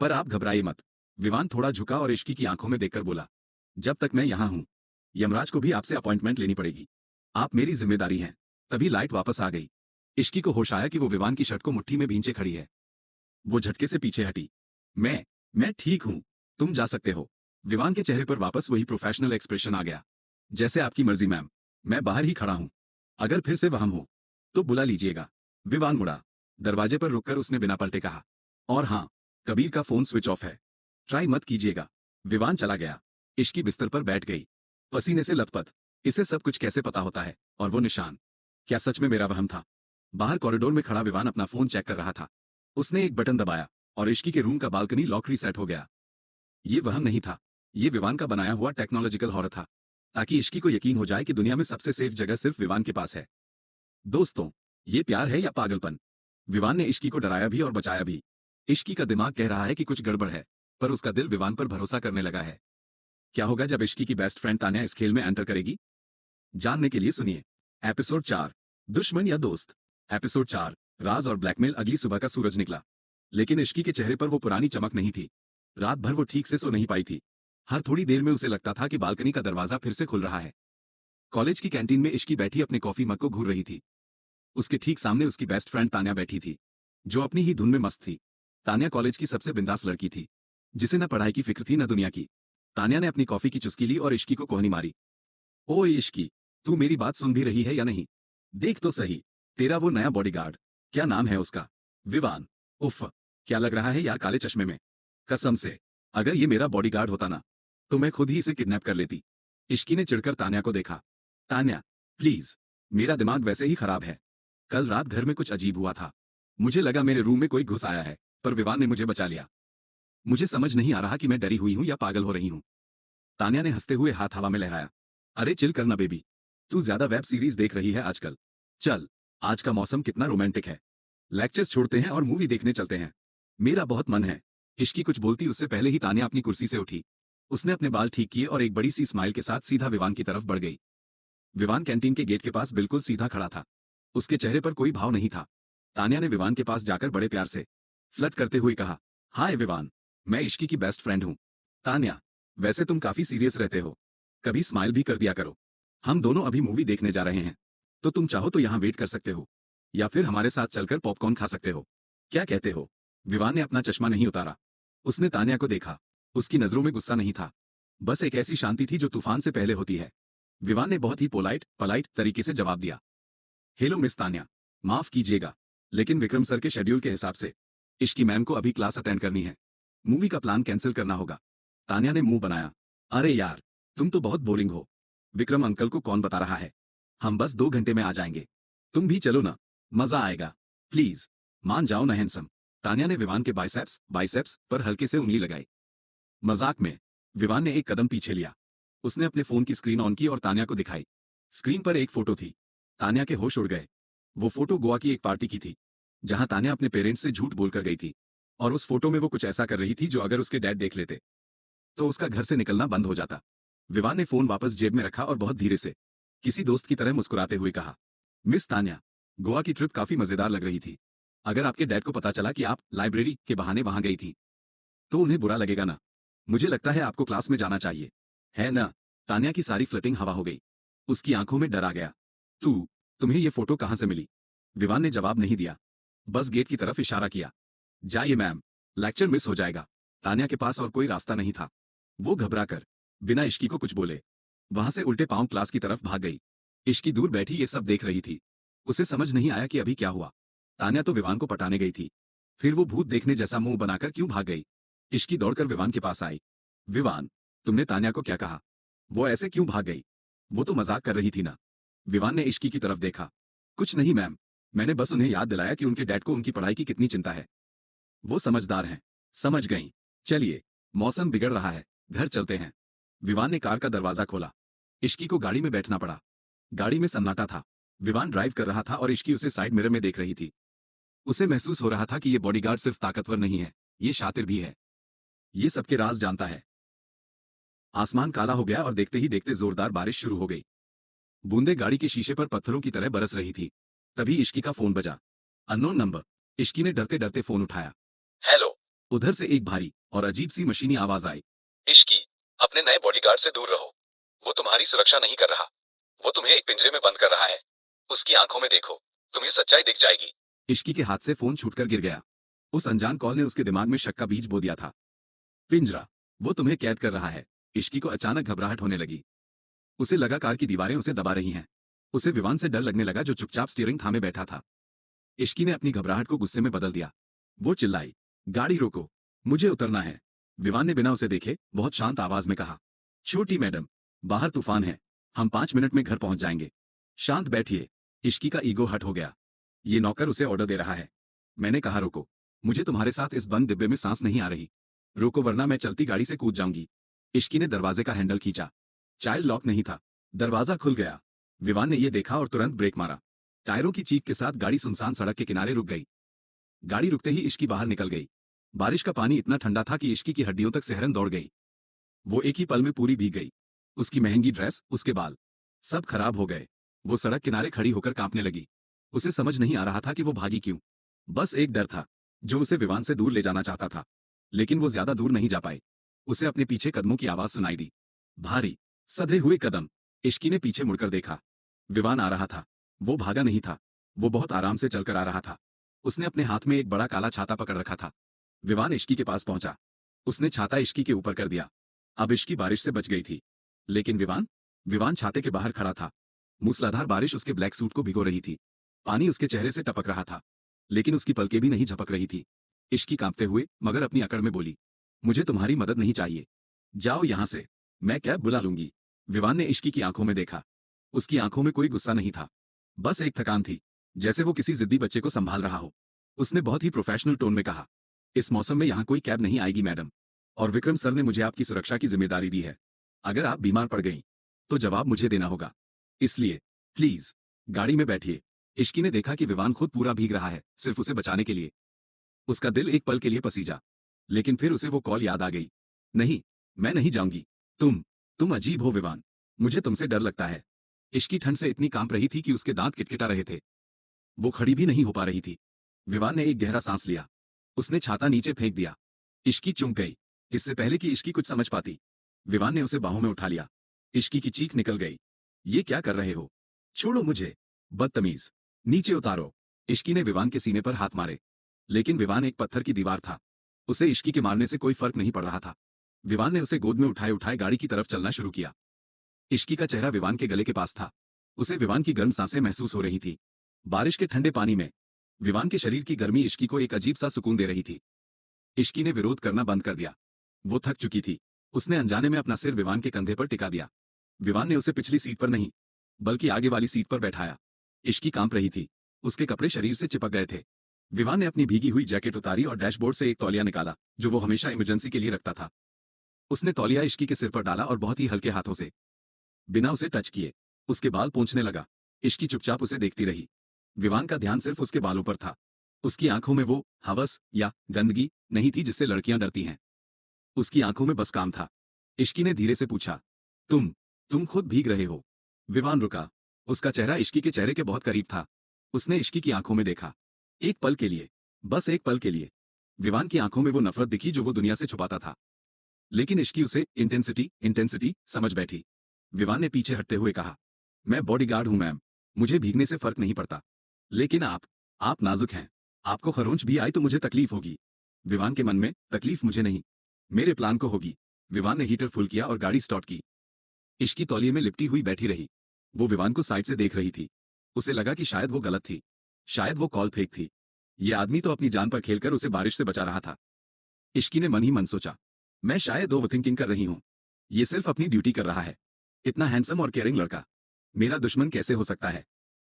S1: पर आप घबराइए मत। विवान थोड़ा झुका और इश्की की आंखों में देखकर बोला, जब तक मैं यहां हूं, यमराज को भी आपसे अपॉइंटमेंट लेनी पड़ेगी। आप मेरी जिम्मेदारी हैं। तभी लाइट वापस आ गई। इश्की को होश आया कि वो विवान की शर्ट को मुट्ठी में भींचे खड़ी है। वो झटके से पीछे हटी। मैं मैं ठीक हूं। तुम जा सकते हो। विवान के चेहरे पर वापस वही प्रोफेशनल एक्सप्रेशन आ गया। जैसे आपकी मर्जी मैम। मैं बाहर ही खड़ा हूं। अगर फिर से वहम हो तो बुला लीजिएगा। विवान मुड़ा। दरवाजे पर रुककर उसने बिना पलटे कहा, और हाँ, कबीर का फोन स्विच ऑफ है। ट्राई मत कीजिएगा। विवान चला गया। इश्की बिस्तर पर बैठ गई, पसीने से लथपथ। इसे सब कुछ कैसे पता होता है, और वो निशान, क्या सच में मेरा वहम था? बाहर कॉरिडोर में खड़ा विवान अपना फोन चेक कर रहा था। उसने एक बटन दबाया और इश्की के रूम का बालकनी लॉक रीसेट हो गया। ये वहम नहीं था। ये विवान का बनाया हुआ टेक्नोलॉजिकल हॉरर था, ताकि इश्की को यकीन हो जाए कि दुनिया में सबसे सेफ जगह सिर्फ विवान के पास है। दोस्तों, ये प्यार है या पागलपन? विवान ने इश्की को डराया भी और बचाया भी। इश्की का दिमाग कह रहा है कि कुछ गड़बड़ है, पर उसका दिल विवान पर भरोसा करने लगा है। क्या होगा जब इश्की की बेस्ट फ्रेंड तान्या इस खेल में एंटर करेगी? जानने के लिए सुनिए एपिसोड 4, दुश्मन या दोस्त। एपिसोड 4, राज और ब्लैकमेल। अगली सुबह का सूरज निकला, लेकिन इश्की के चेहरे पर वो पुरानी चमक नहीं थी। रात भर वो ठीक से सो नहीं पाई थी। हर थोड़ी देर में उसे लगता था कि बालकनी का दरवाजा फिर से खुल रहा है। कॉलेज की कैंटीन में इश्की बैठी अपने कॉफी मग को घूर रही थी। उसके ठीक सामने उसकी बेस्ट फ्रेंड तान्या बैठी थी, जो अपनी ही धुन में मस्त थी। तान्या कॉलेज की सबसे बिंदास लड़की थी, जिसे न पढ़ाई की फिक्र थी न दुनिया की। तान्या ने अपनी कॉफी की चुस्की ली और इश्की को कोहनी मारी। ओए इश्की, तू मेरी बात सुन भी रही है या नहीं? देख तो सही, तेरा वो नया बॉडीगार्ड, क्या नाम है उसका? विवान। उफ, क्या लग रहा है यार काले चश्मे में। कसम से, अगर ये मेरा बॉडीगार्ड होता ना, तो मैं खुद ही इसे किडनैप कर लेती। इश्की ने चिढ़कर तान्या को देखा। तान्या, प्लीज, मेरा दिमाग वैसे ही खराब है। कल रात घर में कुछ अजीब हुआ था। मुझे लगा मेरे रूम में कोई घुस आया है, पर विवान ने मुझे बचा लिया। मुझे समझ नहीं आ रहा कि मैं डरी हुई हूं या पागल हो रही हूं। तान्या ने हंसते हुए हाथ हवा में लहराया। अरे चिल करना बेबी, तू ज्यादा वेब सीरीज देख रही है आजकल। चल, आज का मौसम कितना रोमांटिक है। लेक्चर्स छोड़ते हैं और मूवी देखने चलते हैं। मेरा बहुत मन है। इश्की कुछ बोलती उससे पहले ही तान्या अपनी कुर्सी से उठी। उसने अपने बाल ठीक किए और एक बड़ी सी स्माइल के साथ सीधा विवान की तरफ बढ़ गई। विवान कैंटीन के गेट के पास बिल्कुल सीधा खड़ा था। उसके चेहरे पर कोई भाव नहीं था। तान्या ने विवान के पास जाकर बड़े प्यार से फ्लर्ट करते हुए कहा, हाय विवान, मैं इश्की की बेस्ट फ्रेंड हूँ। तान्या, वैसे तुम काफी सीरियस रहते हो, कभी स्माइल भी कर दिया करो। हम दोनों अभी मूवी देखने जा रहे हैं, तो तुम चाहो तो यहाँ वेट कर सकते हो, या फिर हमारे साथ चलकर पॉपकॉर्न खा सकते हो। क्या कहते हो? विवान ने अपना चश्मा नहीं उतारा। उसने तान्या को देखा। उसकी नजरों में गुस्सा नहीं था, बस एक ऐसी शांति थी जो तूफान से पहले होती है। विवान ने बहुत ही पलाइट तरीके से जवाब दिया, हेलो मिस तान्या, माफ कीजिएगा, लेकिन विक्रम सर के शेड्यूल के हिसाब से इश्की मैम को अभी क्लास अटेंड करनी है। मूवी का प्लान कैंसिल करना होगा। तान्या ने मुंह बनाया। अरे यार, तुम तो बहुत बोरिंग हो। विक्रम अंकल को कौन बता रहा है? हम बस 2 घंटे में आ जाएंगे। तुम भी चलो ना, मजा आएगा। प्लीज, मान जाओ ना हैंडसम। तान्या ने विवान के बाइसेप्स पर हल्के से उंगली लगाई। मजाक में। विवान ने एक कदम पीछे लिया। उसने अपने फोन की स्क्रीन ऑन की और तान्या को दिखाई। स्क्रीन पर एक फोटो थी। तान्या के होश उड़ गए। वो फोटो गोवा की एक पार्टी की थी, जहां तान्या अपने पेरेंट्स से झूठ बोलकर गई थी। और उस फोटो में वो कुछ ऐसा कर रही थी जो अगर उसके डैड देख लेते तो उसका घर से निकलना बंद हो जाता। विवान ने फोन वापस जेब में रखा और बहुत धीरे से, किसी दोस्त की तरह मुस्कुराते हुए कहा, मिस तान्या, गोवा की ट्रिप काफी मजेदार लग रही थी। अगर आपके डैड को पता चला कि आप लाइब्रेरी के बहाने वहां गई थी, तो उन्हें बुरा लगेगा ना? मुझे लगता है आपको क्लास में जाना चाहिए, है ना? तान्या की सारी फ्लटिंग हवा हो गई। उसकी आंखों में डर आ गया। तुम्हें ये फोटो कहां से मिली? विवान ने जवाब नहीं दिया, बस गेट की तरफ इशारा किया। जाइए मैम, लेक्चर मिस हो जाएगा। तान्या के पास और कोई रास्ता नहीं था। वो घबराकर, बिना इश्की को कुछ बोले, वहां से उल्टे पांव क्लास की तरफ भाग गई। इश्की दूर बैठी ये सब देख रही थी। उसे समझ नहीं आया कि अभी क्या हुआ। तान्या तो विवान को पटाने गई थी, फिर वो भूत देखने जैसा मुंह बनाकर क्यों भाग गई? इश्की दौड़कर विवान के पास आई। विवान, तुमने तान्या को क्या कहा? वो ऐसे क्यों भाग गई? वो तो मजाक कर रही थी ना? विवान ने इश्की की तरफ देखा। कुछ नहीं मैम, मैंने बस उन्हें याद दिलाया कि उनके डैड को उनकी पढ़ाई की कितनी चिंता है। वो समझदार हैं। समझ गई। चलिए, मौसम बिगड़ रहा है, घर चलते हैं। विवान ने कार का दरवाजा खोला। इश्की को गाड़ी में बैठना पड़ा। गाड़ी में सन्नाटा था। विवान ड्राइव कर रहा था और इश्की उसे साइड मिरर में देख रही थी। उसे महसूस हो रहा था कि ये बॉडीगार्ड सिर्फ ताकतवर नहीं है, ये शातिर भी है। ये सबके राज जानता है। आसमान काला हो गया और देखते ही देखते जोरदार बारिश शुरू हो गई। बूंदे गाड़ी के शीशे पर पत्थरों की तरह बरस रही थी। तभी इश्की का फोन बजा। Unknown number. इश्की ने डरते डरते फोन उठाया। हेलो। उधर से एक भारी और अजीब सी मशीनी आवाज आई। इश्की, अपने नए बॉडीगार्ड से दूर रहो। वो तुम्हारी सुरक्षा नहीं कर रहा। वो तुम्हें एक पिंजरे में बंद कर रहा है। उसकी आंखों में देखो, तुम्हें सच्चाई दिख जाएगी। इश्की के हाथ से फोन छूटकर गिर गया। उस अनजान कॉल ने उसके दिमाग में शक का बीज बो दिया था। पिंजरा, वो तुम्हें कैद कर रहा है। इश्की को अचानक घबराहट होने लगी। उसे लगा कार की दीवारें उसे दबा रही हैं। उसे विवान से डर लगने लगा जो चुपचाप स्टीयरिंग थामे बैठा था। इश्की ने अपनी घबराहट को गुस्से में बदल दिया। वो चिल्लाई, गाड़ी रोको, मुझे उतरना है। विवान ने बिना उसे देखे बहुत शांत आवाज में कहा, छोटी मैडम, बाहर तूफान है, हम 5 मिनट में घर पहुंच जाएंगे। शांत बैठिए। इश्की का ईगो हट हो गया। ये नौकर उसे ऑर्डर दे रहा है। मैंने कहा रोको, मुझे तुम्हारे साथ इस बंद डिब्बे में सांस नहीं आ रही। रोको वरना मैं चलती गाड़ी से कूद जाऊंगी। इश्की ने दरवाजे का हैंडल खींचा। चाइल्ड लॉक नहीं था। दरवाजा खुल गया। विवान ने यह देखा और तुरंत ब्रेक मारा। टायरों की चीख के साथ गाड़ी सुनसान सड़क के किनारे रुक गई। गाड़ी रुकते ही इश्की बाहर निकल गई। बारिश का पानी इतना ठंडा था कि इश्की की हड्डियों तक सिहरन दौड़ गई। वो एक ही पल में पूरी भीग गई। उसकी महंगी ड्रेस, उसके बाल, सब खराब हो गए। वो सड़क किनारे खड़ी होकर कांपने लगी। उसे समझ नहीं आ रहा था कि वो भागी क्यों। बस एक डर था, जो उसे विवान से दूर ले जाना चाहता था। लेकिन वो ज्यादा दूर नहीं जा पाई। उसे अपने पीछे कदमों की आवाज सुनाई दी। भारी, सधे हुए कदम। इश्की ने पीछे मुड़कर देखा। विवान आ रहा था। वो भागा नहीं था। वो बहुत आराम से चलकर आ रहा था। उसने अपने हाथ में एक बड़ा काला छाता पकड़ रखा था। विवान इश्की के पास पहुंचा। उसने छाता इश्की के ऊपर कर दिया। अब इश्की बारिश से बच गई थी। लेकिन विवान, विवान छाते के बाहर खड़ा था। मूसलाधार बारिश उसके ब्लैक सूट को भिगो रही थी। पानी उसके चेहरे से टपक रहा था। लेकिन उसकी पलकें भी नहीं झपक रही थी। इश्की कांपते हुए मगर अपनी अकड़ में बोली, मुझे तुम्हारी मदद नहीं चाहिए। जाओ यहां से, मैं कैब बुला लूंगी। विवान ने इश्की की आंखों में देखा। उसकी आंखों में कोई गुस्सा नहीं था, बस एक थकान थी, जैसे वो किसी जिद्दी बच्चे को संभाल रहा हो। उसने बहुत ही प्रोफेशनल टोन में कहा, इस मौसम में यहाँ कोई कैब नहीं आएगी मैडम, और विक्रम सर ने मुझे आपकी सुरक्षा की जिम्मेदारी दी है। अगर आप बीमार पड़ गई तो जवाब मुझे देना होगा। इसलिए प्लीज गाड़ी में बैठिए। इश्की ने देखा कि विवान खुद पूरा भीग रहा है, सिर्फ उसे बचाने के लिए। उसका दिल एक पल के लिए पसीजा। लेकिन फिर उसे वो कॉल याद आ गई। नहीं, मैं नहीं जाऊंगी। तुम अजीब हो विवान, मुझे तुमसे डर लगता है। इश्की ठंड से इतनी कांप रही थी कि उसके दांत किटकिटा रहे थे। वो खड़ी भी नहीं हो पा रही थी। विवान ने एक गहरा सांस लिया। उसने छाता नीचे फेंक दिया। इश्की चुंक गई, इससे पहले कि इश्की कुछ समझ पाती। विवान ने उसे बाहों में उठा लिया। इश्की की चीख निकल गई। ये क्या कर रहे हो? छोड़ो मुझे, बदतमीज, नीचे उतारो। इश्की ने विवान के सीने पर हाथ मारे। लेकिन विवान एक पत्थर की दीवार था। उसे इश्की के मारने से कोई फर्क नहीं पड़ रहा था। विवान ने उसे गोद में उठाए उठाए गाड़ी की तरफ चलना शुरू किया। इश्की का चेहरा विवान के गले के पास था। उसे विवान की गर्म सांसें महसूस हो रही थी। बारिश के ठंडे पानी में विवान के शरीर की गर्मी इश्की को एक अजीब सा सुकून दे रही थी। इश्की ने विरोध करना बंद कर दिया। वो थक चुकी थी। उसने अनजाने में अपना सिर विवान के कंधे पर टिका दिया। विवान ने उसे पिछली सीट पर नहीं, बल्कि आगे वाली सीट पर बैठाया। इश्की कांप रही थी। उसके कपड़े शरीर से चिपक गए थे। विवान ने अपनी भीगी हुई जैकेट उतारी और डैशबोर्ड से एक तौलिया निकाला, जो वो हमेशा इमरजेंसी के लिए रखता था। उसने तौलिया इश्की के सिर पर डाला और बहुत ही हल्के हाथों से, बिना उसे टच किए, उसके बाल पोंछने लगा। इश्की चुपचाप उसे देखती रही। विवान का ध्यान सिर्फ उसके बालों पर था। उसकी आंखों में वो हवस या गंदगी नहीं थी जिससे लड़कियां डरती हैं। उसकी आंखों में बस काम था। इश्की ने धीरे से पूछा, तुम खुद भीग रहे हो? विवान रुका। उसका चेहरा इश्की के चेहरे के बहुत करीब था। उसने इश्की की आंखों में देखा। एक पल के लिए, बस एक पल के लिए। विवान की आंखों में वो नफरत दिखी जो वो दुनिया से छुपाता था। लेकिन इश्की उसे इंटेंसिटी समझ बैठी। विवान ने पीछे हटते हुए कहा, मैं बॉडीगार्ड हूं मैम, मुझे भीगने से फर्क नहीं पड़ता। लेकिन आप नाजुक हैं। आपको खरोंच भी आई तो मुझे तकलीफ होगी। विवान के मन में, तकलीफ मुझे नहीं, मेरे प्लान को होगी। विवान ने हीटर फुल किया और गाड़ी स्टार्ट की। इश्की तौलिए में लिपटी हुई बैठी रही। वो विवान को साइड से देख रही थी। उसे लगा कि शायद वो गलत थी, शायद वो कॉल फेक थी। ये आदमी तो अपनी जान पर खेलकर उसे बारिश से बचा रहा था। इश्की ने मन ही मन सोचा, मैं शायद ओवरथिंकिंग कर रही हूँ। ये सिर्फ अपनी ड्यूटी कर रहा है। इतना हैंडसम और केयरिंग लड़का मेरा दुश्मन कैसे हो सकता है?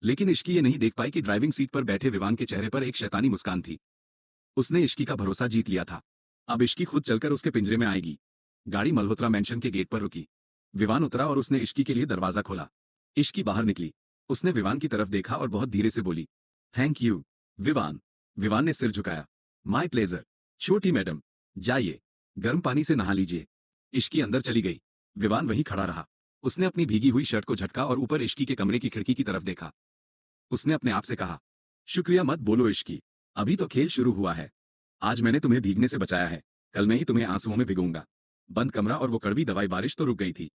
S1: लेकिन इश्की ये नहीं देख पाई कि ड्राइविंग सीट पर बैठे विवान के चेहरे पर एक शैतानी मुस्कान थी। उसने इश्की का भरोसा जीत लिया था। अब इश्की खुद चलकर उसके पिंजरे में आएगी। गाड़ी मल्होत्रा मैंशन के गेट पर रुकी। विवान उतरा और उसने इश्की के लिए दरवाजा खोला। इश्की बाहर निकली। उसने विवान की तरफ देखा और बहुत धीरे से बोली, थैंक यू विवान। विवान ने सिर झुकाया। My pleasure. छोटी मैडम, जाइए, गर्म पानी से नहा लीजिए। इश्की अंदर चली गई। विवान वहीं खड़ा रहा। उसने अपनी भीगी हुई शर्ट को झटका और ऊपर इश्की के कमरे की खिड़की की तरफ देखा। उसने अपने आप से कहा, शुक्रिया मत बोलो इश्की, अभी तो खेल शुरू हुआ है। आज मैंने तुम्हें भीगने से बचाया है, कल मैं ही तुम्हें आंसुओं में भिगोऊंगा। बंद कमरा और वो कड़वी दवाई बारिश तो रुक गई थी,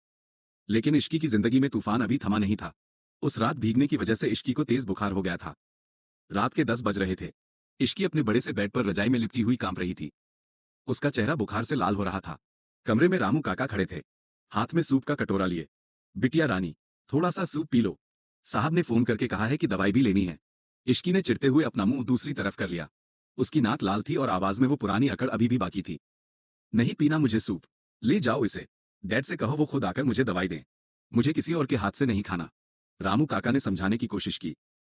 S1: लेकिन इश्की की जिंदगी में तूफान अभी थमा नहीं था। उस रात भीगने की वजह से इश्की को तेज बुखार हो गया था। रात के 10 बज रहे थे। इश्की अपने बड़े से बेड पर रजाई में लिपटी हुई कांप रही थी। उसका चेहरा बुखार से लाल हो रहा था। कमरे में रामू काका खड़े थे, हाथ में सूप का कटोरा लिए। बिटिया रानी, थोड़ा सा सूप पी लो, साहब ने फोन करके कहा है कि दवाई भी लेनी है। इश्की ने चिढ़ते हुए अपना मुंह दूसरी तरफ कर लिया। उसकी नाक लाल थी और आवाज में वो पुरानी अकड़ अभी भी बाकी थी। नहीं पीना मुझे सूप, ले जाओ इसे। डैड से कहो वो खुद आकर मुझे दवाई दें। मुझे किसी और के हाथ से नहीं खाना। रामू काका ने समझाने की कोशिश की।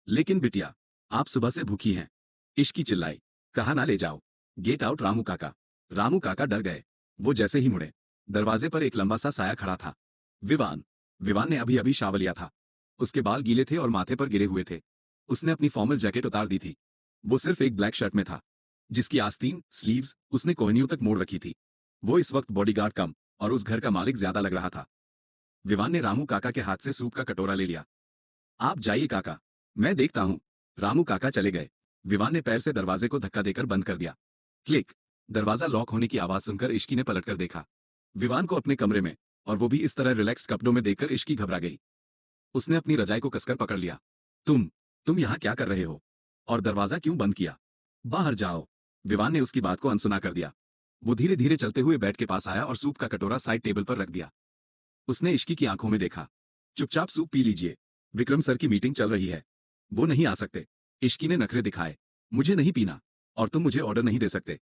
S1: लेकिन बिटिया, आप सुबह से भूखी हैं। इश्की चिल्लाई। कहा ना ले जाओ। गेट आउट रामू काका। रामू काका डर गए। वो जैसे ही मुड़े, दरवाजे पर एक लंबा सा साया खड़ा था। विवान। विवान ने अभी अभी शावर लिया था। उसके बाल गीले थे और माथे पर गिरे हुए थे। उसने अपनी फॉर्मल जैकेट उतार दी थी। वो सिर्फ एक ब्लैक शर्ट में था, जिसकी आस्तीन स्लीव्स उसने कोहनियों तक मोड़ रखी थी। वो इस वक्त बॉडीगार्ड कम और उस घर का मालिक ज्यादा लग रहा था। विवान ने रामू काका के हाथ से सूप का कटोरा ले लिया। आप जाइए काका, मैं देखता हूं। रामू काका चले गए। विवान ने पैर से दरवाजे को धक्का देकर बंद कर दिया। क्लिक। दरवाजा लॉक होने की आवाज सुनकर इश्की ने पलटकर देखा। विवान को अपने कमरे में, और वो भी इस तरह रिलैक्स्ड कपड़ों में देखकर इश्की घबरा गई। उसने अपनी रजाई को कसकर पकड़ लिया। तुम यहाँ क्या कर रहे हो? और दरवाजा क्यों बंद किया? बाहर जाओ। विवान ने उसकी बात को अनसुना कर दिया। वो धीरे धीरे चलते हुए बेड के पास आया और सूप का कटोरा साइड टेबल पर रख दिया। उसने इश्की की आंखों में देखा। चुपचाप सूप पी लीजिए, विक्रम सर की मीटिंग चल रही है, वो नहीं आ सकते। इश्की ने नखरे दिखाए। मुझे नहीं पीना, और तुम मुझे ऑर्डर नहीं दे सकते।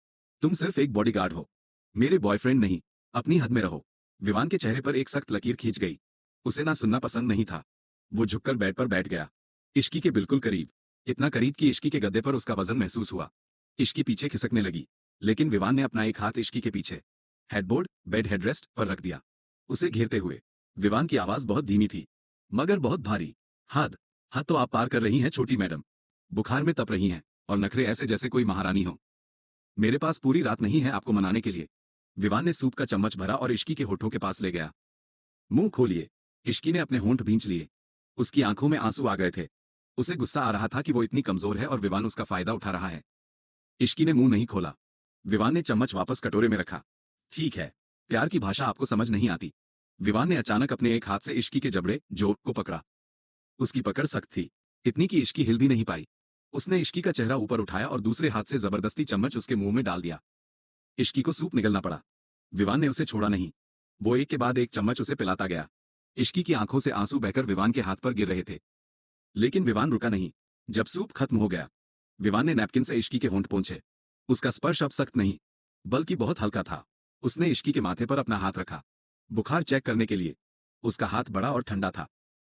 S1: तुम सिर्फ एक बॉडीगार्ड हो, मेरे बॉयफ्रेंड नहीं। अपनी हद में रहो। विवान के चेहरे पर एक सख्त लकीर खींच गई। उसे ना सुनना पसंद नहीं था। वो झुककर बेड पर बैठ गया, इश्की के बिल्कुल करीब। इतना करीब कि इश्की के गद्दे पर उसका वजन महसूस हुआ। इश्की पीछे खिसकने लगी, लेकिन विवान ने अपना एक हाथ इश्की के पीछे हेडबोर्ड बेड हेडरेस्ट पर रख दिया, उसे घेरते हुए। विवान की आवाज बहुत धीमी थी, मगर बहुत भारी। हद हद तो आप पार कर रही हैं छोटी मैडम। बुखार में तप रही हैं, और नखरे ऐसे जैसे कोई महारानी हो। मेरे पास पूरी रात नहीं है आपको मनाने के लिए। विवान ने सूप का चम्मच भरा और इश्की के होठों के पास ले गया। मुंह खोलिए। इश्की ने अपने होंठ भींच लिए। उसकी आंखों में आंसू आ गए थे। उसे गुस्सा आ रहा था कि वो इतनी कमजोर है और विवान उसका फायदा उठा रहा है। इश्की ने मुंह नहीं खोला। विवान ने चम्मच वापस कटोरे में रखा। ठीक है, प्यार की भाषा आपको समझ नहीं आती। विवान ने अचानक अपने एक हाथ से इश्की के जबड़े जोड़ को पकड़ा। उसकी पकड़ सख्त थी, इतनी कि इश्की हिल भी नहीं पाई। उसने इश्की का चेहरा ऊपर उठाया और दूसरे हाथ से जबरदस्ती चम्मच उसके मुंह में डाल दिया। इश्की को सूप निगलना पड़ा। विवान ने उसे छोड़ा नहीं। वो एक के बाद एक चम्मच उसे पिलाता गया। इश्की की आंखों से आंसू बहकर विवान के हाथ पर गिर रहे थे, लेकिन विवान रुका नहीं। जब सूप खत्म हो गया, विवान ने नैपकिन से इश्की के होंठ पोंछे। उसका स्पर्श अब सख्त नहीं, बल्कि बहुत हल्का था। उसने इश्की के माथे पर अपना हाथ रखा, बुखार चेक करने के लिए। उसका हाथ बड़ा और ठंडा था,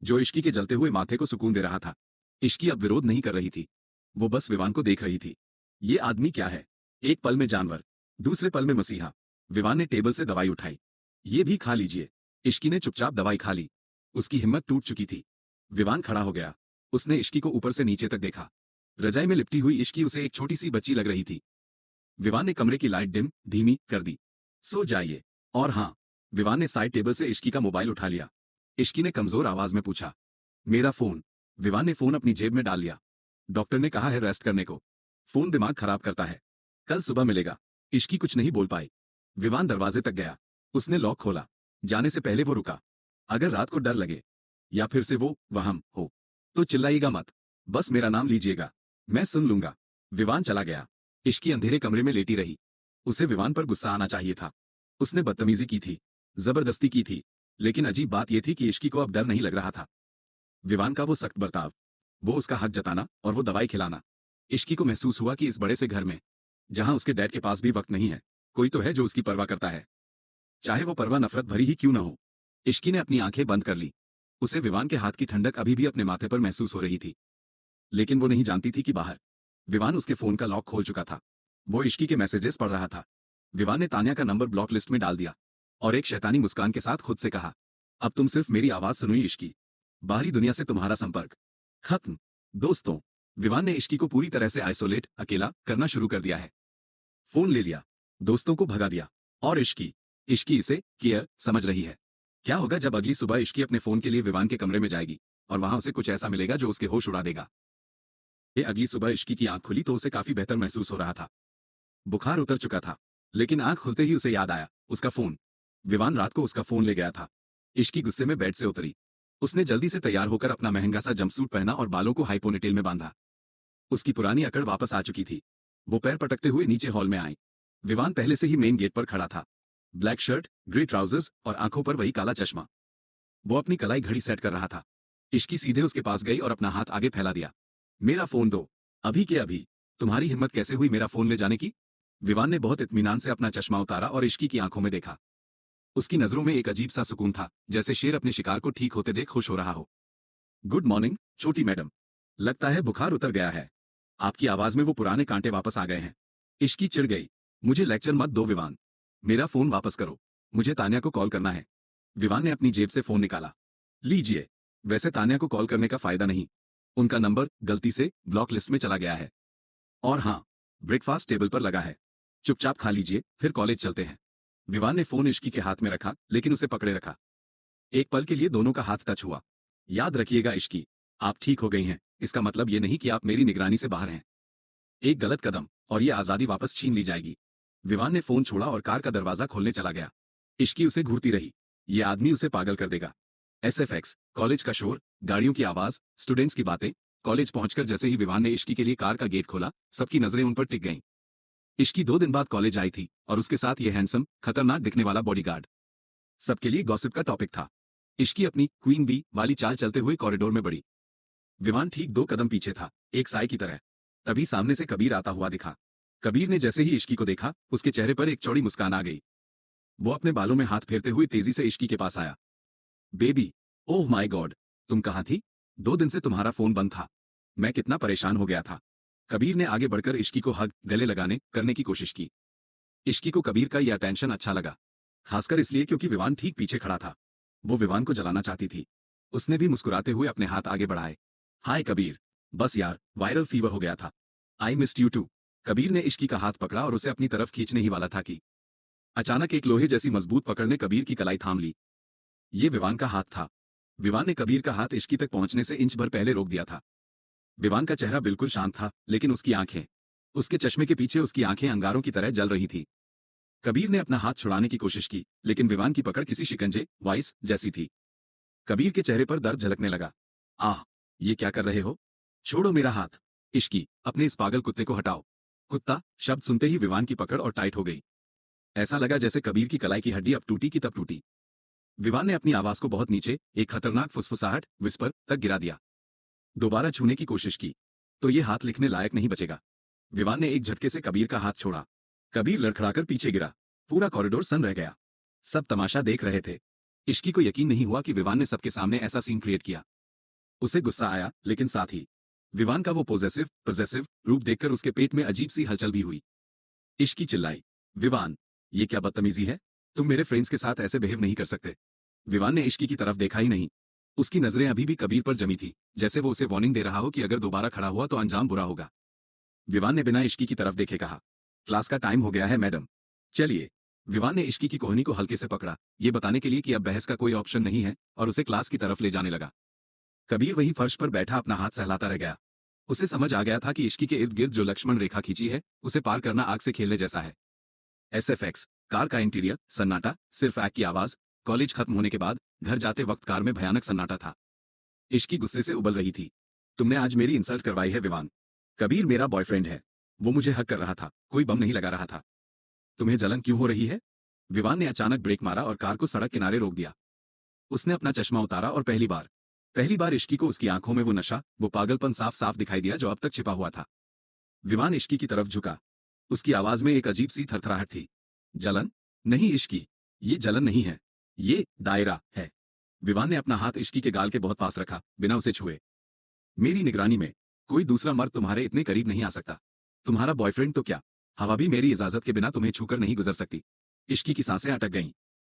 S1: जो इश्की के जलते हुए माथे को सुकून दे रहा था। इश्की अब विरोध नहीं कर रही थी, वो बस विवान को देख रही थी। ये आदमी क्या है? एक पल में जानवर, दूसरे पल में मसीहा। विवान ने टेबल से दवाई उठाई। ये भी खा लीजिए। इश्की ने चुपचाप दवाई खा ली। उसकी हिम्मत टूट चुकी थी। विवान खड़ा हो गया। उसने इश्की को ऊपर से नीचे तक देखा। रजाई में लिपटी हुई इश्की उसे एक छोटी सी बच्ची लग रही थी। विवान ने कमरे की लाइट धीमी कर दी। सो जाइए। और हाँ, विवान ने साइड टेबल से इश्की का मोबाइल उठा लिया। इश्की ने कमजोर आवाज में पूछा, मेरा फोन? विवान ने फोन अपनी जेब में डाल लिया। डॉक्टर ने कहा है रेस्ट करने को। फोन दिमाग खराब करता है, कल सुबह मिलेगा। इश्की कुछ नहीं बोल पाई। विवान दरवाजे तक गया। उसने लॉक खोला। जाने से पहले वो रुका। अगर रात को डर लगे, या फिर से वो वहम हो, तो चिल्लाइएगा मत। बस मेरा नाम लीजिएगा, मैं सुन लूंगा। विवान चला गया। इश्की अंधेरे कमरे में लेटी रही। उसे विवान पर गुस्सा आना चाहिए था। उसने बदतमीजी की थी, जबरदस्ती की थी, लेकिन अजीब बात यह थी कि इश्की को अब डर नहीं लग रहा था। विवान का वो सख्त बर्ताव, वो उसका हक जताना और वो दवाई खिलाना, इश्की को महसूस हुआ कि इस बड़े से घर में, जहां उसके डैड के पास भी वक्त नहीं है, कोई तो है जो उसकी परवाह करता है, चाहे वो परवाह नफरत भरी ही क्यों न हो। इश्की ने अपनी आंखें बंद कर ली। उसे विवान के हाथ की ठंडक अभी भी अपने माथे पर महसूस हो रही थी, लेकिन वो नहीं जानती थी कि बाहर विवान उसके फोन का लॉक खोल चुका था। वो इश्की के मैसेजेस पढ़ रहा था। विवान ने तान्या का नंबर ब्लॉक लिस्ट में डाल दिया और एक शैतानी मुस्कान के साथ खुद से कहा, अब तुम सिर्फ मेरी आवाज सुनोई इश्की, बाहरी दुनिया से तुम्हारा संपर्क खत्म। दोस्तों, विवान ने इश्की को पूरी तरह से आइसोलेट, अकेला करना शुरू कर दिया है। फोन ले लिया, दोस्तों को भगा दिया, और इश्की इश्की इसे केयर समझ रही है। क्या होगा जब अगली सुबह इश्की अपने फोन के लिए विवान के कमरे में जाएगी और वहां उसे कुछ ऐसा मिलेगा जो उसके होश उड़ा देगा। ये अगली सुबह इश्की की आंख खुली तो उसे काफी बेहतर महसूस हो रहा था। बुखार उतर चुका था, लेकिन आंख खुलते ही उसे याद आया, उसका फोन। विवान रात को उसका फोन ले गया था। इश्की गुस्से में बेड से उतरी। उसने जल्दी से तैयार होकर अपना महंगा सा जंपसूट पहना और बालों को हाई पोनीटेल में बांधा। उसकी पुरानी अकड़ वापस आ चुकी थी। वो पैर पटकते हुए नीचे हॉल में आई। विवान पहले से ही मेन गेट पर खड़ा था। ब्लैक शर्ट, ग्रे ट्राउजर्स और आंखों पर वही काला चश्मा। वो अपनी कलाई घड़ी सेट कर रहा था। इश्की सीधे उसके पास गई और अपना हाथ आगे फैला दिया। मेरा फोन दो, अभी के अभी। तुम्हारी हिम्मत कैसे हुई मेरा फोन ले जाने की? विवान ने बहुत इत्मीनान से अपना चश्मा उतारा और इश्की की आंखों में देखा। उसकी नजरों में एक अजीब सा सुकून था, जैसे शेर अपने शिकार को ठीक होते देख खुश हो रहा हो। गुड मॉर्निंग छोटी मैडम, लगता है बुखार उतर गया है। आपकी आवाज में वो पुराने कांटे वापस आ गए हैं। इश्की चिढ़ गई। मुझे लेक्चर मत दो विवान, मेरा फोन वापस करो, मुझे तान्या को कॉल करना है। विवान ने अपनी जेब से फोन निकाला। लीजिए। वैसे तान्या को कॉल करने का फायदा नहीं, उनका नंबर गलती से ब्लॉक लिस्ट में चला गया है। और हाँ, ब्रेकफास्ट टेबल पर लगा है, चुपचाप खा लीजिए, फिर कॉलेज चलते हैं। विवान ने फोन इश्की के हाथ में रखा, लेकिन उसे पकड़े रखा। एक पल के लिए दोनों का हाथ टच हुआ। याद रखिएगा इश्की, आप ठीक हो गई हैं, इसका मतलब ये नहीं कि आप मेरी निगरानी से बाहर हैं। एक गलत कदम और ये आजादी वापस छीन ली जाएगी। विवान ने फोन छोड़ा और कार का दरवाजा खोलने चला गया। इश्की उसे घूरती रही। ये आदमी उसे पागल कर देगा। एसएफएक्स, कॉलेज का शोर, गाड़ियों की आवाज, स्टूडेंट्स की बातें। कॉलेज पहुंचकर जैसे ही विवान ने इश्की के लिए कार का गेट खोला, सबकी नजरें उन पर टिक गईं। इश्की 2 दिन बाद कॉलेज आई थी और उसके साथ ये हैंडसम, खतरनाक दिखने वाला बॉडीगार्ड। सबके लिए गॉसिप का टॉपिक था। इश्की अपनी क्वीन बी वाली चाल चलते हुए कॉरिडोर में बढ़ी। विवान ठीक 2 कदम पीछे था, एक साए की तरह। तभी सामने से कबीर आता हुआ दिखा। कबीर ने जैसे ही इश्की को देखा, उसके चेहरे पर एक चौड़ी मुस्कान आ गई। वो अपने बालों में हाथ फेरते हुए तेजी से इश्की के पास आया। बेबी, ओह माय गॉड, तुम कहाँ थी? 2 दिन से तुम्हारा फोन बंद था, मैं कितना परेशान हो गया था। कबीर ने आगे बढ़कर इश्की को हग गले लगाने करने की कोशिश की। इश्की को कबीर का यह अटेंशन अच्छा लगा, खासकर इसलिए क्योंकि विवान ठीक पीछे खड़ा था। वो विवान को जलाना चाहती थी। उसने भी मुस्कुराते हुए अपने हाथ आगे बढ़ाए। हाय कबीर, बस यार, वायरल फीवर हो गया था। I missed you too. Kabir ने इश्की का हाथ पकड़ा और उसे अपनी तरफ खींचने ही वाला था कि अचानक एक लोहे जैसी मजबूत पकड़ ने कबीर की कलाई थाम ली। ये विवान का हाथ था। विवान ने कबीर का हाथ इश्की तक पहुंचने से इंच भर पहले रोक दिया था। विवान का चेहरा बिल्कुल शांत था, लेकिन उसकी आंखें, उसके चश्मे के पीछे उसकी आंखें अंगारों की तरह जल रही थी। कबीर ने अपना हाथ छुड़ाने की कोशिश की, लेकिन विवान की पकड़ किसी शिकंजे वाइस जैसी थी। कबीर के चेहरे पर दर्द झलकने लगा। आह, ये क्या कर रहे हो? छोड़ो मेरा हाथ। इश्की, अपने इस पागल कुत्ते को हटाओ। कुत्ता शब्द सुनते ही विवान की पकड़ और टाइट हो गई। ऐसा लगा जैसे कबीर की कलाई की हड्डी अब टूटी की तब टूटी। विवान ने अपनी आवाज को बहुत नीचे, एक खतरनाक फुसफुसाहट, विस्पर तक गिरा दिया। दोबारा छूने की कोशिश की तो ये हाथ लिखने लायक नहीं बचेगा। विवान ने एक झटके से कबीर का हाथ छोड़ा। कबीर लड़खड़ाकर पीछे गिरा। पूरा कॉरिडोर सन रह गया। सब तमाशा देख रहे थे। इश्की को यकीन नहीं हुआ कि विवान ने सबके सामने ऐसा सीन क्रिएट किया। उसे गुस्सा आया, लेकिन साथ ही विवान का वो पॉजेसिव रूप देखकर उसके पेट में अजीब सी हलचल भी हुई। इश्की चिल्लाई, विवान, ये क्या बदतमीजी है? तुम मेरे फ्रेंड्स के साथ ऐसे बिहेव नहीं कर सकते। विवान ने इश्की की तरफ देखा ही नहीं। उसकी नजरें अभी भी कबीर पर जमी थी, जैसे वो उसे वार्निंग दे रहा हो कि अगर दोबारा खड़ा हुआ तो अंजाम बुरा होगा। विवान ने बिना इश्की की तरफ देखे कहा, क्लास का टाइम हो गया है मैडम, चलिए। विवान ने इश्की की कोहनी को हल्के से पकड़ा, ये बताने के लिए कि अब बहस का कोई ऑप्शन नहीं है, और उसे क्लास की तरफ ले जाने लगा। कबीर वही फर्श पर बैठा अपना हाथ सहलाता रह गया। उसे समझ आ गया था कि इश्की के इर्द गिर्द जो लक्ष्मण रेखा खींची है, उसे पार करना आग से खेलने जैसा है। एसएफएक्स, कार का इंटीरियर, सन्नाटा, सिर्फ आग की आवाज। कॉलेज खत्म होने के बाद घर जाते वक्त कार में भयानक सन्नाटा था। इश्की गुस्से से उबल रही थी। तुमने आज मेरी इंसल्ट करवाई है विवान। कबीर मेरा बॉयफ्रेंड है। वो मुझे हक कर रहा था, कोई बम नहीं लगा रहा था। तुम्हें जलन क्यों हो रही है? विवान ने अचानक ब्रेक मारा और कार को सड़क किनारे रोक दिया। उसने अपना चश्मा उतारा और पहली बार इश्की को उसकी आंखों में वो नशा, वो पागलपन साफ साफ दिखाई दिया जो अब तक छिपा हुआ था। विवान इश्की की तरफ झुका। उसकी आवाज में एक अजीब सी थरथराहट थी। जलन? नहीं इश्की, ये जलन नहीं है, ये दायरा है। विवान ने अपना हाथ इश्की के गाल के बहुत पास रखा, बिना उसे छुए। मेरी निगरानी में कोई दूसरा मर्द तुम्हारे इतने करीब नहीं आ सकता। तुम्हारा बॉयफ्रेंड तो क्या, हवा भी मेरी इजाजत के बिना तुम्हें छूकर नहीं गुजर सकती। इश्की की सांसें अटक गईं।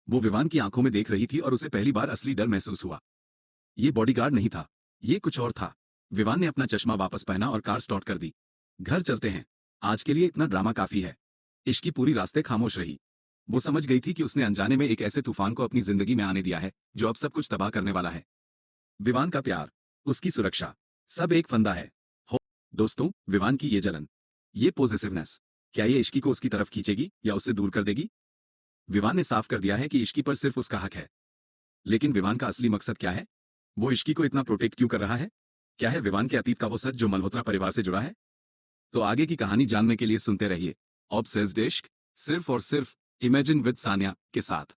S1: वो विवान की आंखों में देख रही थी और उसे पहली बार असली डर महसूस हुआ। ये बॉडीगार्ड नहीं था, ये कुछ और था। विवान ने अपना चश्मा वापस पहना और कार स्टार्ट कर दी। घर चलते हैं, आज के लिए इतना ड्रामा काफी है। इश्की पूरी रास्ते खामोश रही। वो समझ गई थी कि उसने अनजाने में एक ऐसे तूफान को अपनी जिंदगी में आने दिया है जो अब सब कुछ तबाह करने वाला है। विवान का प्यार, उसकी सुरक्षा, सब एक फंदा है। हो दोस्तों, विवान की ये जलन, ये पॉजिटिवनेस, क्या ये इश्की को उसकी तरफ खींचेगी या उससे दूर कर देगी? विवान ने साफ कर दिया है कि इश्की पर सिर्फ उसका हक है। लेकिन विवान का असली मकसद क्या है? वो इश्की को इतना प्रोटेक्ट क्यों कर रहा है? क्या है विवान के अतीत का वो सच जो मल्होत्रा परिवार से जुड़ा है? तो आगे की कहानी जानने के लिए सुनते रहिए ऑब्सेस्ड इश्क, सिर्फ और सिर्फ इमेजिन विद सान्या के साथ।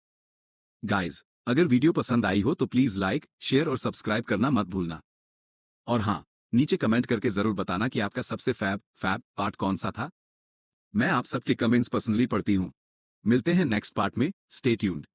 S1: गाइस, अगर वीडियो पसंद आई हो तो प्लीज लाइक, शेयर और सब्सक्राइब करना मत भूलना। और हाँ, नीचे कमेंट करके जरूर बताना कि आपका सबसे फैब पार्ट कौन सा था। मैं आप सबके कमेंट्स पर्सनली पढ़ती हूँ। मिलते हैं नेक्स्ट पार्ट में, स्टे ट्यून्ड।